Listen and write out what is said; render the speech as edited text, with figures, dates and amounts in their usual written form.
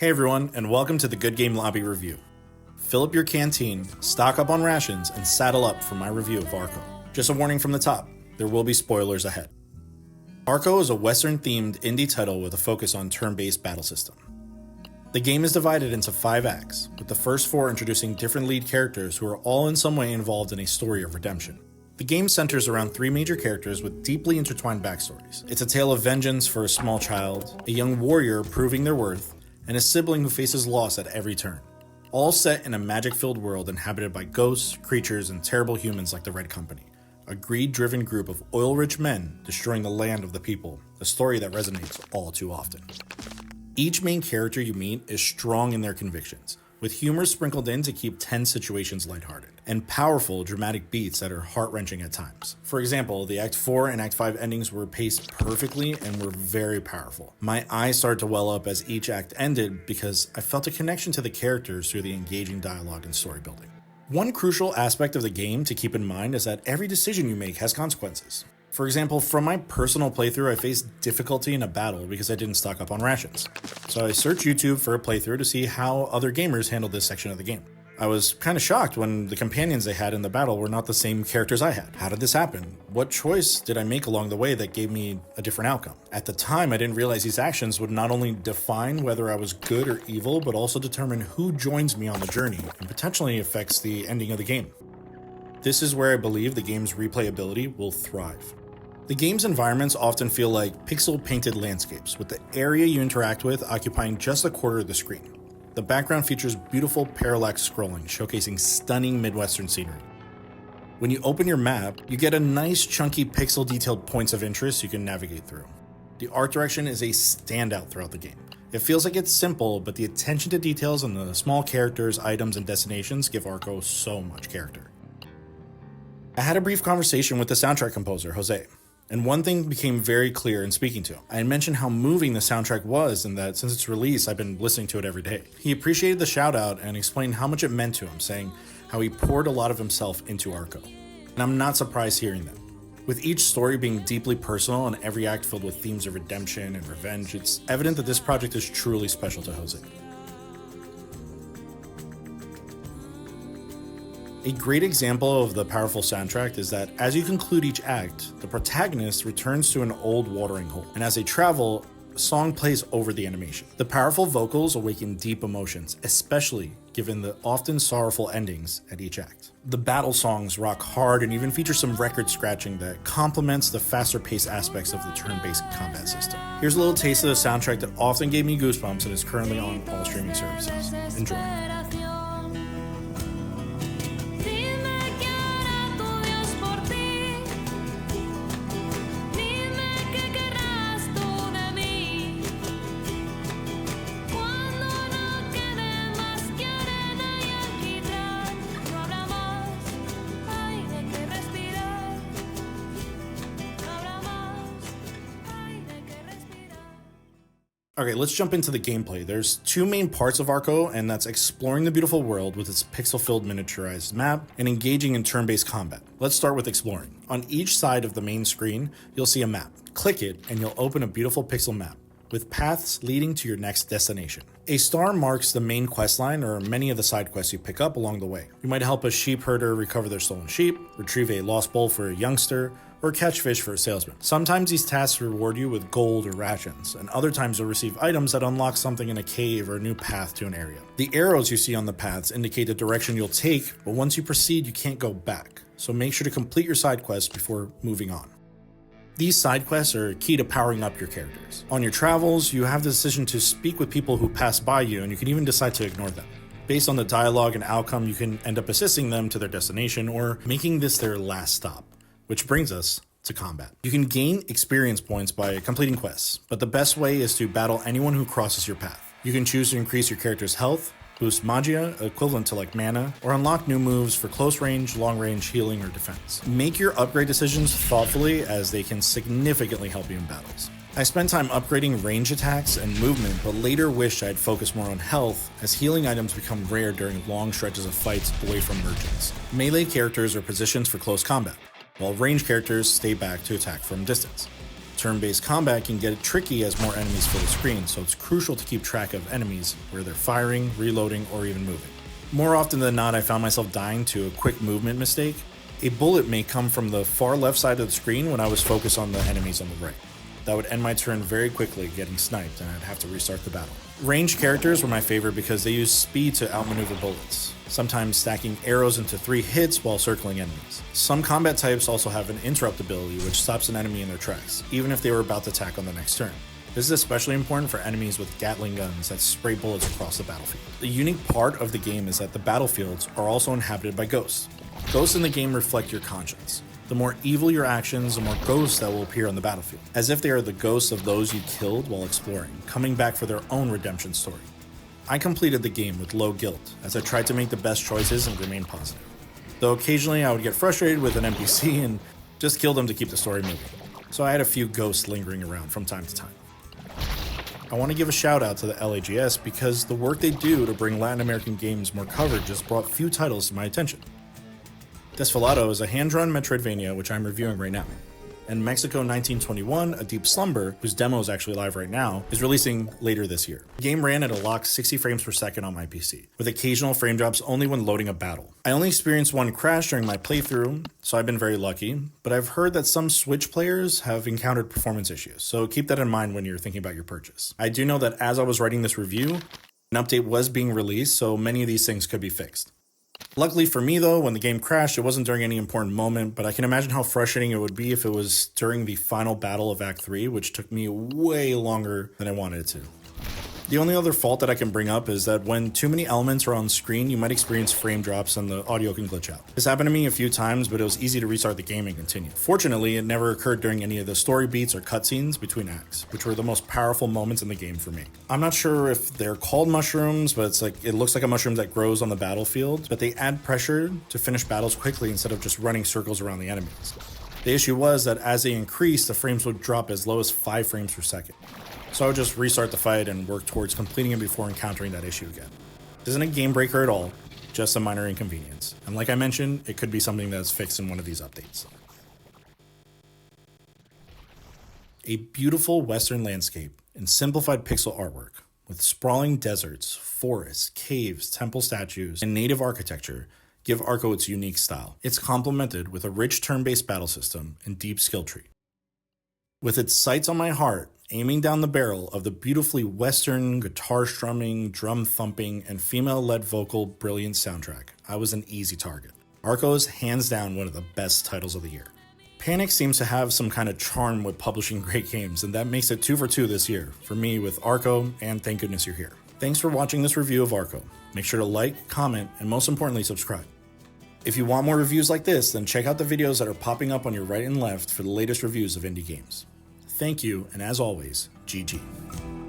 Hey everyone, and welcome to the Good Game Lobby review. Fill up your canteen, stock up on rations, and saddle up for my review of Arco. Just a warning from the top, there will be spoilers ahead. Arco is a Western-themed indie title with a focus on turn-based battle system. The game is divided into 5 acts, with the first 4 introducing different lead characters who are all in some way involved in a story of redemption. The game centers around 3 major characters with deeply intertwined backstories. It's a tale of vengeance for a small child, a young warrior proving their worth, and a sibling who faces loss at every turn. All set in a magic-filled world inhabited by ghosts, creatures, and terrible humans like the Red Company, a greed-driven group of oil-rich men destroying the land of the people, a story that resonates all too often. Each main character you meet is strong in their convictions, with humor sprinkled in to keep tense situations lighthearted, and powerful, dramatic beats that are heart-wrenching at times. For example, the Act 4 and Act 5 endings were paced perfectly and were very powerful. My eyes started to well up as each act ended because I felt a connection to the characters through the engaging dialogue and story building. One crucial aspect of the game to keep in mind is that every decision you make has consequences. For example, from my personal playthrough, I faced difficulty in a battle because I didn't stock up on rations. So I searched YouTube for a playthrough to see how other gamers handled this section of the game. I was kind of shocked when the companions they had in the battle were not the same characters I had. How did this happen? What choice did I make along the way that gave me a different outcome? At the time, I didn't realize these actions would not only define whether I was good or evil, but also determine who joins me on the journey and potentially affects the ending of the game. This is where I believe the game's replayability will thrive. The game's environments often feel like pixel-painted landscapes, with the area you interact with occupying just a quarter of the screen. The background features beautiful parallax scrolling, showcasing stunning Midwestern scenery. When you open your map, you get a nice chunky pixel-detailed points of interest you can navigate through. The art direction is a standout throughout the game. It feels like it's simple, but the attention to details and the small characters, items, and destinations give Arco so much character. I had a brief conversation with the soundtrack composer, Jose. And one thing became very clear in speaking to him. I had mentioned how moving the soundtrack was and that since its release, I've been listening to it every day. He appreciated the shout out and explained how much it meant to him, saying how he poured a lot of himself into Arco. And I'm not surprised hearing that. With each story being deeply personal and every act filled with themes of redemption and revenge, it's evident that this project is truly special to Jose. A great example of the powerful soundtrack is that as you conclude each act, the protagonist returns to an old watering hole, and as they travel, a song plays over the animation. The powerful vocals awaken deep emotions, especially given the often sorrowful endings at each act. The battle songs rock hard and even feature some record scratching that complements the faster-paced aspects of the turn-based combat system. Here's a little taste of the soundtrack that often gave me goosebumps and is currently on all streaming services. Enjoy. Okay, let's jump into the gameplay. There's 2 main parts of Arco, and that's exploring the beautiful world with its pixel-filled miniaturized map and engaging in turn-based combat. Let's start with exploring. On each side of the main screen, you'll see a map. Click it, and you'll open a beautiful pixel map with paths leading to your next destination. A star marks the main questline or many of the side quests you pick up along the way. You might help a sheep herder recover their stolen sheep, retrieve a lost bowl for a youngster, or catch fish for a salesman. Sometimes these tasks reward you with gold or rations, and other times you'll receive items that unlock something in a cave or a new path to an area. The arrows you see on the paths indicate the direction you'll take, but once you proceed, you can't go back. So make sure to complete your side quests before moving on. These side quests are key to powering up your characters. On your travels, you have the decision to speak with people who pass by you, and you can even decide to ignore them. Based on the dialogue and outcome, you can end up assisting them to their destination or making this their last stop. Which brings us to combat. You can gain experience points by completing quests, but the best way is to battle anyone who crosses your path. You can choose to increase your character's health, boost magia, equivalent to like mana, or unlock new moves for close range, long range, healing, or defense. Make your upgrade decisions thoughtfully as they can significantly help you in battles. I spent time upgrading range attacks and movement, but later wished I had focused more on health, as healing items become rare during long stretches of fights away from merchants. Melee characters are positioned for close combat, while range characters stay back to attack from distance. Turn-based combat can get tricky as more enemies fill the screen, so it's crucial to keep track of enemies, where they're firing, reloading, or even moving. More often than not, I found myself dying to a quick movement mistake. A bullet may come from the far left side of the screen when I was focused on the enemies on the right. That would end my turn very quickly, getting sniped, and I'd have to restart the battle. Ranged characters were my favorite because they use speed to outmaneuver bullets, sometimes stacking arrows into 3 hits while circling enemies. Some combat types also have an interrupt ability, which stops an enemy in their tracks, even if they were about to attack on the next turn. This is especially important for enemies with Gatling guns that spray bullets across the battlefield. The unique part of the game is that the battlefields are also inhabited by ghosts. Ghosts in the game reflect your conscience. The more evil your actions, the more ghosts that will appear on the battlefield, as if they are the ghosts of those you killed while exploring, coming back for their own redemption story. I completed the game with low guilt, as I tried to make the best choices and remain positive. Though occasionally I would get frustrated with an NPC and just kill them to keep the story moving. So I had a few ghosts lingering around from time to time. I want to give a shout out to the LAGS because the work they do to bring Latin American games more coverage just brought few titles to my attention. Desvelado is a hand-drawn Metroidvania which I'm reviewing right now. And Mexico 1921, A Deep Slumber, whose demo is actually live right now, is releasing later this year. The game ran at a locked 60 frames per second on my PC, with occasional frame drops only when loading a battle. I only experienced one crash during my playthrough, so I've been very lucky, but I've heard that some Switch players have encountered performance issues, so keep that in mind when you're thinking about your purchase. I do know that as I was writing this review, an update was being released, so many of these things could be fixed. Luckily for me though, when the game crashed, it wasn't during any important moment, but I can imagine how frustrating it would be if it was during the final battle of Act 3, which took me way longer than I wanted it to. The only other fault that I can bring up is that when too many elements are on screen, you might experience frame drops and the audio can glitch out. This happened to me a few times, but it was easy to restart the game and continue. Fortunately, it never occurred during any of the story beats or cutscenes between acts, which were the most powerful moments in the game for me. I'm not sure if they're called mushrooms, but it looks like a mushroom that grows on the battlefield, but they add pressure to finish battles quickly instead of just running circles around the enemies. The issue was that as they increased, the frames would drop as low as 5 frames per second. So I would just restart the fight and work towards completing it before encountering that issue again. This isn't a game breaker at all, just a minor inconvenience. And like I mentioned, it could be something that's fixed in one of these updates. A beautiful Western landscape in simplified pixel artwork with sprawling deserts, forests, caves, temple statues, and native architecture give Arco its unique style. It's complemented with a rich turn-based battle system and deep skill tree. With its sights on my heart, aiming down the barrel of the beautifully Western, guitar strumming, drum thumping, and female-led vocal brilliant soundtrack, I was an easy target. Arco is hands down one of the best titles of the year. Panic seems to have some kind of charm with publishing great games, and that makes it 2 for 2 this year, for me with Arco, and thank goodness you're here. Thanks for watching this review of Arco. Make sure to like, comment, and most importantly, subscribe. If you want more reviews like this, then check out the videos that are popping up on your right and left for the latest reviews of indie games. Thank you, and as always, GG.